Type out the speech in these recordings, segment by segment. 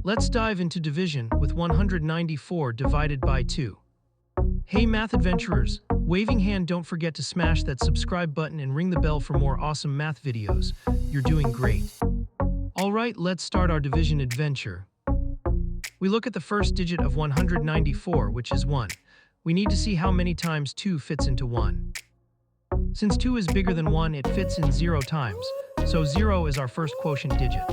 Let's dive into division with 194 divided by 2. Hey math adventurers, waving hand, don't forget to smash that subscribe button and ring the bell for more awesome math videos. You're doing great. Alright, let's start our division adventure. We look at the first digit of 194, which is 1. We need to see how many times 2 fits into 1. Since 2 is bigger than 1, it fits in 0 times, so 0 is our first quotient digit.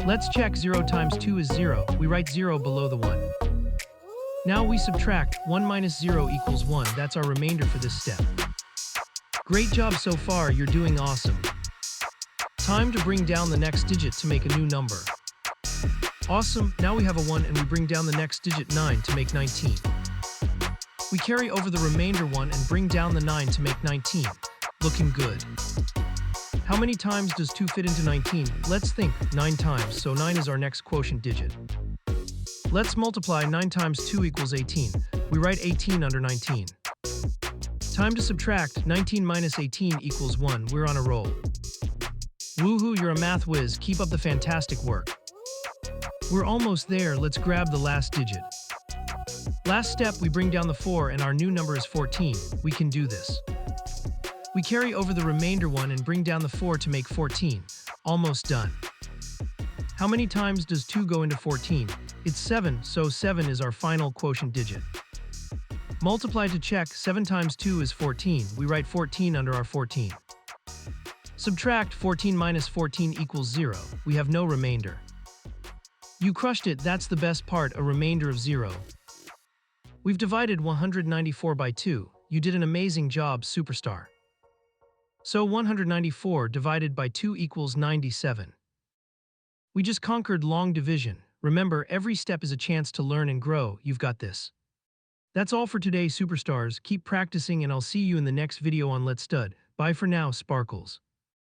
Let's check 0 times 2 is 0. We write 0 below the 1. Now we subtract. 1 minus 0 equals 1. That's our remainder for this step. Great job so far, you're doing awesome. Time to bring down the next digit to make a new number. Awesome, now we have a 1 and we bring down the next digit 9 to make 19. We carry over the remainder 1 and bring down the 9 to make 19. Looking good. How many times does 2 fit into 19? Let's think. 9 times, so 9 is our next quotient digit. Let's multiply. 9 times 2 equals 18. We write 18 under 19. Time to subtract. 19 minus 18 equals 1. We're on a roll. Woohoo, you're a math whiz. Keep up the fantastic work. We're almost there. Let's grab the last digit. Last step, we bring down the 4 and our new number is 14. We can do this. We carry over the remainder 1 and bring down the 4 to make 14. Almost done. How many times does 2 go into 14? It's 7, so 7 is our final quotient digit. Multiply to check. 7 times 2 is 14. We write 14 under our 14. Subtract. 14 minus 14 equals 0. We have no remainder. You crushed it. That's the best part, a remainder of 0. We've divided 194 by 2. You did an amazing job, superstar. So 194 divided by 2 equals 97. We just conquered long division. Remember, every step is a chance to learn and grow. You've got this. That's all for today, superstars. Keep practicing and I'll see you in the next video on Let's Stud. Bye for now, Sparkles.